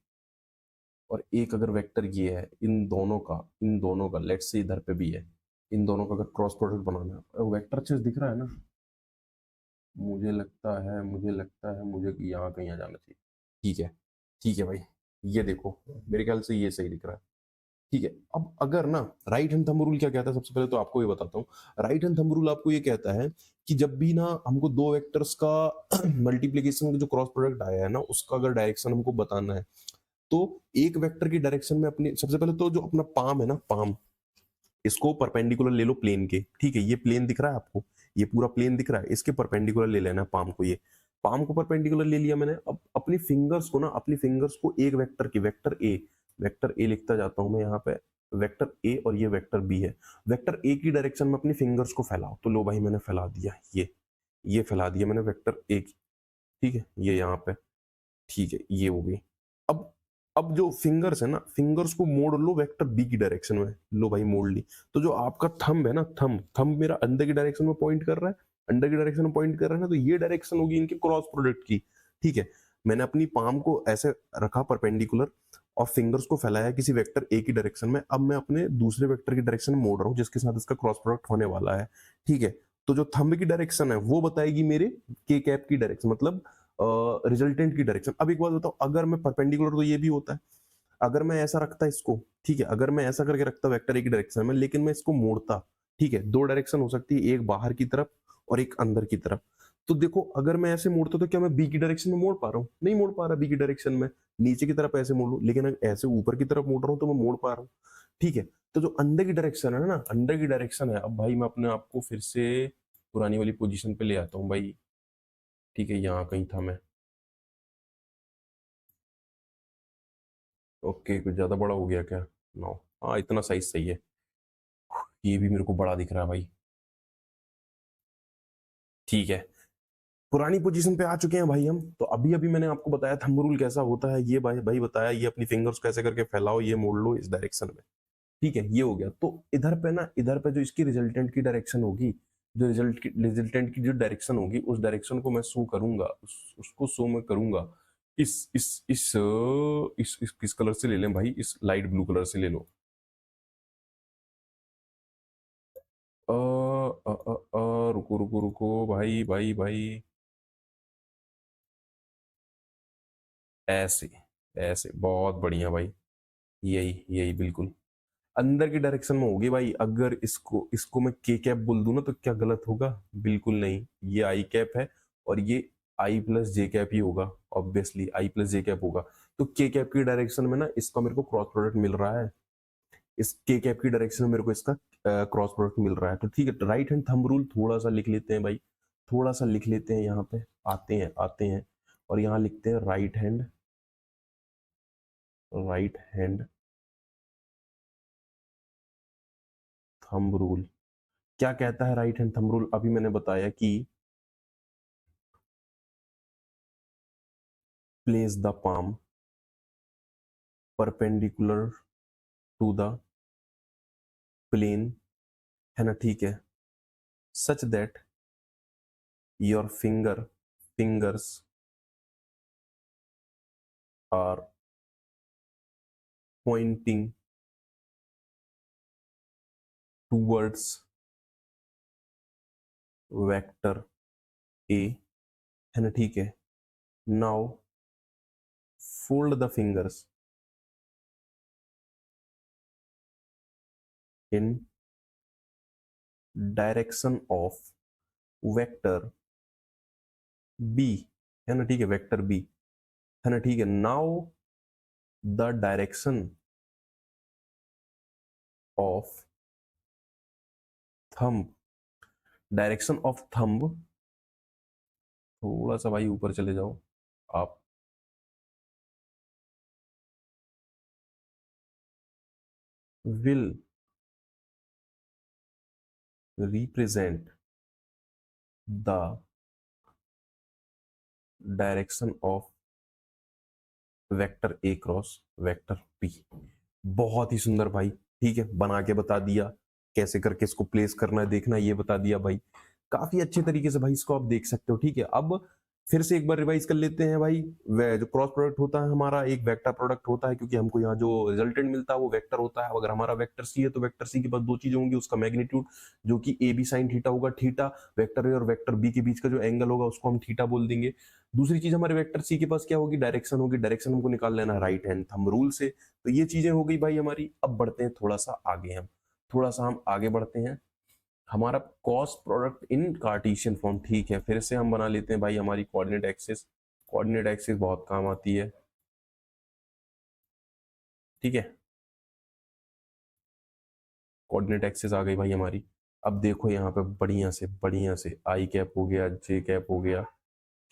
और एक अगर वेक्टर ये है, इन दोनों का लेट्स से इधर पे भी है, इन दोनों का अगर क्रॉस प्रोडक्ट बनाना है, वेक्टर अच्छे से दिख रहा है ना? मुझे यहाँ कहीं आ जाना चाहिए। ठीक है भाई, ये देखो मेरे ख्याल से ये सही दिख रहा है। ठीक है, अब अगर ना राइट हैंड थंब रूल क्या कहता है, सबसे पहले तो आपको ये बताता हूँ। राइट हैंड थंब रूल आपको ये कहता है कि जब भी ना हमको दो वेक्टर्स का मल्टीप्लीकेशन का जो क्रॉस प्रोडक्ट आया है ना, उसका अगर डायरेक्शन हमको बताना है, तो एक वेक्टर की डायरेक्शन में अपनी सबसे पहले तो जो अपना पाम है ना, पाम, इसको परपेंडिकुलर ले लो प्लेन के। ठीक है, ये प्लेन दिख रहा है आपको, ये पूरा प्लेन दिख रहा है, इसके परपेंडिकुलर ले लेना है पाम को। ये पाम को परपेंडिकुलर ले लिया मैंने। अब अपनी फिंगर्स को एक वेक्टर की, वेक्टर ए लिखता जाता हूं मैं यहाँ पे, वेक्टर ए, और ये वेक्टर बी है। वेक्टर ए की डायरेक्शन में अपनी फिंगर्स को फैलाओ। तो लो भाई मैंने फैला दिया, ये फैला दिया मैंने वेक्टर ए की। ठीक है, ये यहाँ पे, ठीक है, ये हो गई। अब अब जो फिंगर्स है ना, फिंगर्स को मोड़ लो वेक्टर बी की डायरेक्शन में। लो भाई मोड़ ली। तो जो आपका थंब है ना, थंब मेरा अंदर की डायरेक्शन में पॉइंट कर रहा है, ना, तो ये डायरेक्शन होगी इनके क्रॉस प्रोडक्ट की। ठीक है, मैंने अपनी पाम को ऐसे रखा परपेंडिकुलर, और फिंगर्स को फैलाया किसी वेक्टर ए की डायरेक्शन में। अब मैं अपने दूसरे वेक्टर की डायरेक्शन में मोड़ रहा हूँ जिसके साथ इसका क्रॉस प्रोडक्ट होने वाला है। ठीक है, तो जो थंब की डायरेक्शन है वो बताएगी मेरे के कैप की डायरेक्शन, मतलब रिजल्टेंट की डायरेक्शन। अब एक बात बताओ, अगर मैं परपेंडिकुलर, तो ये भी होता है, अगर मैं ऐसा रखता इसको, ठीक है, अगर मैं ऐसा करके रखता वेक्टर ए की डायरेक्शन में, लेकिन मैं इसको मोड़ता, ठीक है, दो डायरेक्शन हो सकती है, एक बाहर की तरफ और एक अंदर की तरफ। तो देखो अगर मैं ऐसे मोड़ता तो क्या मैं बी की डायरेक्शन में मोड़ पा रहा हूँ? नहीं मोड़ पा रहा बी की डायरेक्शन में। नीचे की तरफ ऐसे मोड़ लूं, लेकिन अगर ऐसे ऊपर की तरफ मोड़ रहा हूँ तो मैं मोड़ पा रहा हूँ। ठीक है, तो जो अंदर की डायरेक्शन है ना, अंदर की डायरेक्शन है, अब भाई मैं अपने आप को फिर से पुरानी वाली पोजीशन पे ले आता हूँ भाई। ठीक है, यहाँ कहीं था मैं। ओके, कुछ ज्यादा बड़ा हो गया क्या? नो, हाँ इतना साइज सही है। ये भी मेरे को बड़ा दिख रहा है भाई। ठीक है, पुरानी पोजीशन पे आ चुके हैं भाई हम। तो अभी अभी मैंने आपको बताया थंब रूल कैसा होता है, ये भाई बताया, ये अपनी फिंगर्स कैसे करके फैलाओ, ये मोड़ लो इस डायरेक्शन में। ठीक है, ये हो गया। तो इधर पे जो इसकी रिजल्टेंट की डायरेक्शन होगी, जो रिजल्टेंट की जो डायरेक्शन होगी, उस डायरेक्शन को मैं शो करूंगा, उसको शो मैं करूंगा इस किस कलर से ले लें भाई, इस लाइट ब्लू कलर से ले लो। रुको रुको रुको भाई भाई भाई, ऐसे, ऐसे बहुत बढ़िया भाई। यही यही बिल्कुल अंदर की डायरेक्शन में होगी भाई। अगर इसको इसको मैं के कैप बोल दूं ना, तो क्या गलत होगा? बिल्कुल नहीं, ये आई कैप है, और ये आई प्लस जे कैप ही होगा। Obviously I plus J cap होगा। तो के कैप की डायरेक्शन में ना इसका मेरे को क्रॉस प्रोडक्ट मिल रहा है, इस के कैप की डायरेक्शन में मेरे को इसका क्रॉस प्रोडक्ट मिल रहा है। तो ठीक है, राइट हैंड थंब रूल थोड़ा सा लिख लेते हैं भाई, थोड़ा सा लिख लेते हैं। यहाँ पे आते हैं और यहाँ लिखते हैं राइट हैंड थंब रूल। क्या कहता है राइट हैंड थंब रूल? अभी मैंने बताया कि place the palm perpendicular to the plane, है ना? ठीक है, such that your fingers are pointing towards vector A, है ना? ठीक है, now fold the fingers in direction of vector B, है ना? ठीक है, वेक्टर B, है ना? ठीक है, now the of thumb direction of thumb, थोड़ा सा भाई ऊपर चले जाओ आप, will represent the direction of vector A cross vector P. बहुत ही सुंदर भाई। ठीक है, बना के बता दिया, कैसे करके इसको प्लेस करना है देखना, ये बता दिया भाई। काफी अच्छे तरीके से भाई इसको आप देख सकते हो। ठीक है, अब फिर से एक बार रिवाइज कर लेते हैं भाई। वे जो क्रॉस प्रोडक्ट होता है हमारा एक वेक्टर प्रोडक्ट होता है, क्योंकि हमको यहाँ जो रिजल्टेंट मिलता है वो वेक्टर होता है। अगर हमारा वेक्टर सी है तो वेक्टर सी के पास दो चीजें होंगी, उसका मैग्नीट्यूड जो कि ए बी साइन थीटा होगा, थीटा वेक्टर ए और वेक्टर बी के बीच का जो एंगल होगा उसको हम थीटा बोल देंगे। दूसरी चीज हमारे वेक्टर सी के पास क्या होगी, डायरेक्शन होगी। डायरेक्शन हमको निकाल लेना है राइट हैंड थंब रूल से। तो ये चीजें हो गई भाई हमारी। अब बढ़ते हैं थोड़ा सा आगे, हम आगे बढ़ते हैं। हमारा cos product in Cartesian form, ठीक है। फिर से हम बना लेते हैं भाई हमारी कोऑर्डिनेट एक्सिस। कोऑर्डिनेट एक्सिस बहुत काम आती है, ठीक है। कोऑर्डिनेट एक्सिस आ गई भाई हमारी। अब देखो यहाँ पे बढ़िया से आई कैप हो गया, जे कैप हो गया,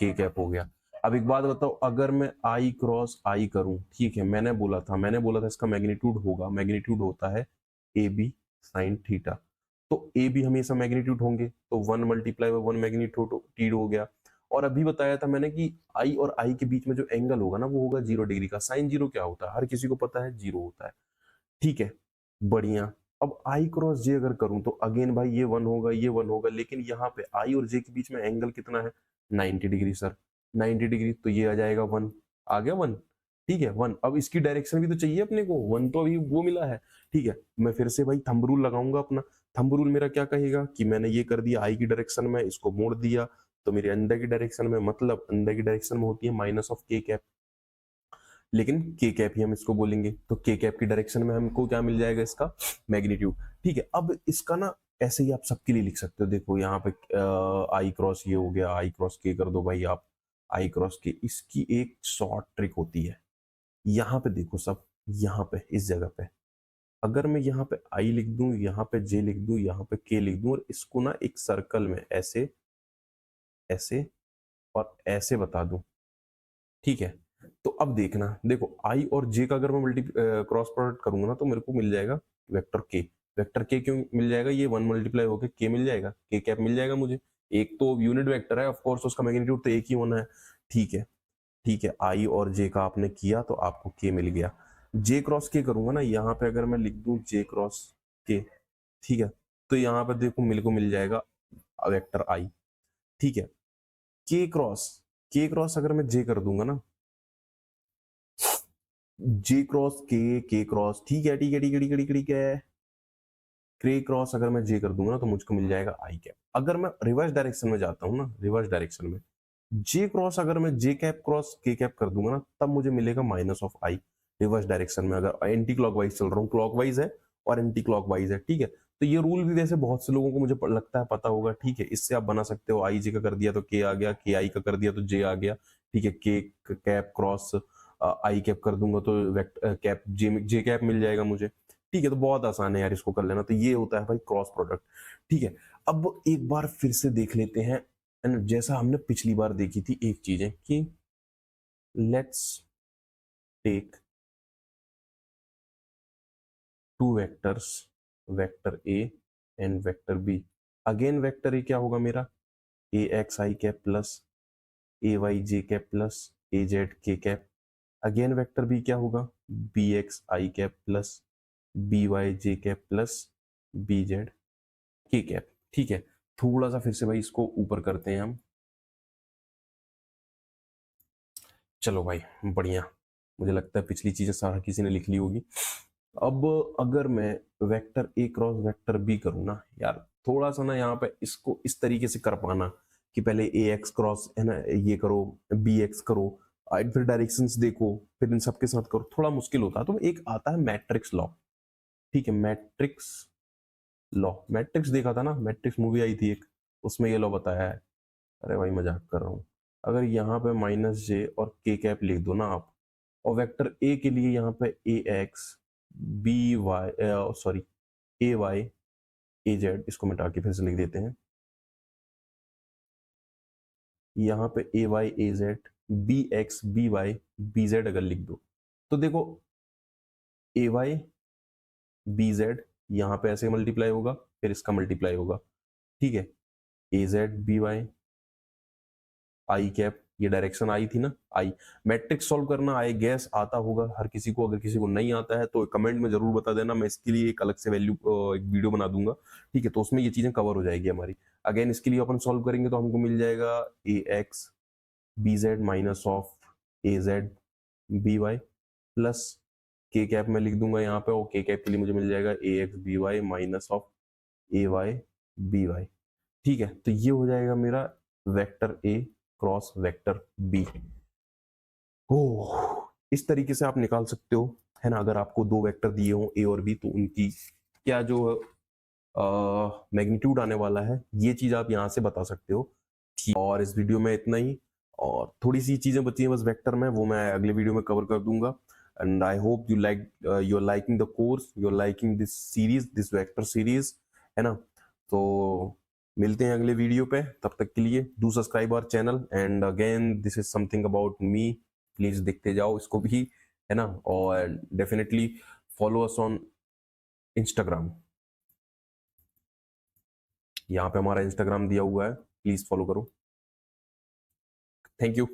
के कैप हो गया। अब एक बात बताओ, अगर मैं आई क्रॉस आई करूं, ठीक है, मैंने बोला था इसका मैग्नीट्यूड होगा, मैग्नीट्यूड होता है ए बी साइन थीटा। तो ए बी हमेशा मैग्नीट्यूड होंगे, तो 1 मल्टीप्लाई बाय 1 मैग्नीट्यूड हो गया। और अभी बताया था मैंने कि आई और आई के बीच में जो एंगल होगा ना वो होगा 0 डिग्री का। साइन जीरो क्या होता है, हर किसी को पता है, जीरो होता है, ठीक है। बढ़िया। अब आई क्रॉस जे अगर करूं तो अगेन भाई ये 1 होगा, ये 1 होगा, लेकिन यहाँ पे आई और जे के बीच में एंगल कितना है, 90 डिग्री सर, 90 डिग्री। तो ये आ जाएगा 1, आ गया 1, ठीक है 1। अब इसकी डायरेक्शन भी तो चाहिए अपने को, 1 तो अभी वो मिला है, ठीक है। मैं फिर से भाई थंब रूल लगाऊंगा अपना। थंब रूल मेरा क्या कहेगा कि मैंने ये कर दिया आई की डायरेक्शन में, इसको मोड़ दिया, तो मेरे अंदर की डायरेक्शन में, मतलब अंदर की डायरेक्शन में होती है माइनस ऑफ के कैप, लेकिन के कैप ही हम इसको बोलेंगे। तो के कैप की डायरेक्शन में हमको क्या मिल जाएगा, इसका मैग्नीट्यूड, ठीक है। अब इसका ना ऐसे ही आप सबके लिए लिख सकते हो। देखो यहाँ पे आई क्रॉस ये हो गया, आई क्रॉस के कर दो भाई आप, आई क्रॉस के। इसकी एक शॉर्ट ट्रिक होती है, यहाँ पे देखो सब, यहाँ पे इस जगह पे अगर मैं यहाँ पे आई लिख दूं, यहाँ पे जे लिख दूं, यहाँ पे के लिख दूं, और इसको ना एक सर्कल में ऐसे ऐसे और ऐसे बता दूं, ठीक है। तो अब देखना, देखो आई और जे का अगर मैं क्रॉस प्रोडक्ट करूंगा ना तो मेरे को मिल जाएगा वेक्टर के। वेक्टर के क्यों मिल जाएगा, ये 1 मल्टीप्लाई होकर के मिल जाएगा, के कैप मिल जाएगा मुझे। एक तो यूनिट वेक्टर है ऑफ कोर्स, उसका मैग्नीट्यूड तो एक ही होना है, ठीक है। ठीक है, आई और जे का आपने किया तो आपको के मिल गया। जे क्रॉस के करूंगा ना, यहाँ पे अगर मैं लिख दूं जे क्रॉस के, ठीक है, तो यहाँ पे देखो मेरे को मिल जाएगा वेक्टर आई, ठीक है। के क्रॉस अगर मैं जे कर दूंगा ना, जे क्रॉस के क्रॉस, ठीक है ठीक है ठीक है ठीक है ठीक है ठीक है, के क्रॉस अगर मैं जे कर दूंगा ना तो मुझको मिल जाएगा आई कैप। अगर मैं रिवर्स डायरेक्शन में जाता हूँ ना, रिवर्स डायरेक्शन में जे क्रॉस अगर मैं जे कैप क्रॉस के कैप कर दूंगा ना, तब मुझे मिलेगा minus of I. Reverse direction में अगर एंटी क्लॉकवाइज चल रहा हूँ, क्लॉकवाइज है और एंटी क्लॉकवाइज है, ठीक है। तो ये रूल भी वैसे बहुत से लोगों को मुझे लगता है पता होगा, ठीक है। इससे आप बना सकते हो, आई जे का कर दिया तो के आ गया, के आई का कर दिया तो जे आ गया, ठीक है। के कैप क्रॉस आई कैप कर दूंगा तो कैप जे कैप मिल जाएगा मुझे, ठीक है। तो बहुत आसान है यार, इसको कर लेना। तो ये होता है भाई क्रॉस प्रोडक्ट, ठीक है। अब एक बार फिर से देख लेते हैं, एंड जैसा हमने पिछली बार देखी थी एक चीज है कि let's take two vectors, vector A and vector B. Again vector A क्या होगा मेरा, A X I cap plus A Y J cap plus A Z K cap. Again vector B क्या होगा, B X I cap plus B Y J cap plus B Z K cap, ठीक है। थोड़ा सा फिर से भाई इसको ऊपर करते हैं हम। चलो भाई बढ़िया, मुझे लगता है पिछली चीजें सारा किसी ने लिख ली होगी। अब अगर मैं vector A cross vector B करूँ ना यार, थोड़ा सा ना यहाँ पे इसको इस तरीके से कर पाना कि पहले ए एक्स क्रॉस है ना ये करो, बी एक्स करो, फिर डायरेक्शंस देखो, फिर इन सबके साथ करो, थोड़ा मुश्किल होता है। तो एक आता है मैट्रिक्स लॉ, ठीक है। मैट्रिक्स लॉ, मैट्रिक्स देखा था ना, मैट्रिक्स मूवी आई थी एक, उसमें ये लॉ बताया है। अरे भाई मजाक कर रहा हूँ। अगर यहाँ पे माइनस जे और के कैप लिख दो ना आप, और वेक्टर ए के लिए यहाँ पे ए X B Y, sorry A Y A Z, इसको मिटा के फिर से लिख देते हैं। यहाँ पे A Y A Z B X B Y B Z अगर लिख दो तो देखो ए वाई बी जेड यहाँ पे ऐसे मल्टीप्लाई होगा, फिर इसका मल्टीप्लाई होगा, ठीक है। ए जेड बी वाई आई कैप, ये डायरेक्शन आई थी ना आई। मैट्रिक्स सॉल्व करना आई गैस आता होगा हर किसी को, अगर किसी को नहीं आता है तो कमेंट में जरूर बता देना, मैं इसके लिए एक अलग से वैल्यू एक वीडियो बना दूंगा, ठीक है। तो उसमें ये चीजें कवर हो जाएगी हमारी। अगेन इसके लिए अपन सॉल्व करेंगे तो हमको मिल जाएगा A X B Z minus of A Z B Y plus K cap में लिख दूंगा यहाँ पे, और के कैप के लिए मुझे मिल जाएगा A X B Y minus of A Y B Y. ठीक है, तो ये हो जाएगा मेरा vector A cross vector B. ओह, इस तरीके से आप निकाल सकते हो, है ना। अगर आपको दो वेक्टर दिए हो ए और बी, तो उनकी क्या जो मैग्नीट्यूड आने वाला है, ये चीज आप यहाँ से बता सकते हो। ठीक, और इस वीडियो में इतना ही, और थोड़ी सी चीजें बची हैं बस वेक्टर में, वो मैं अगले वीडियो में कवर कर दूंगा। And I hope you are liking the course, you are liking this series, this vector series, है ना। तो मिलते हैं अगले वीडियो पे, तब तक के लिए do subscribe our channel, and again this is something about me, please देखते जाओ इसको भी, है ना। और definitely follow us on Instagram, यहाँ पे हमारा इंस्टाग्राम दिया हुआ है, प्लीज फॉलो करो। Thank you.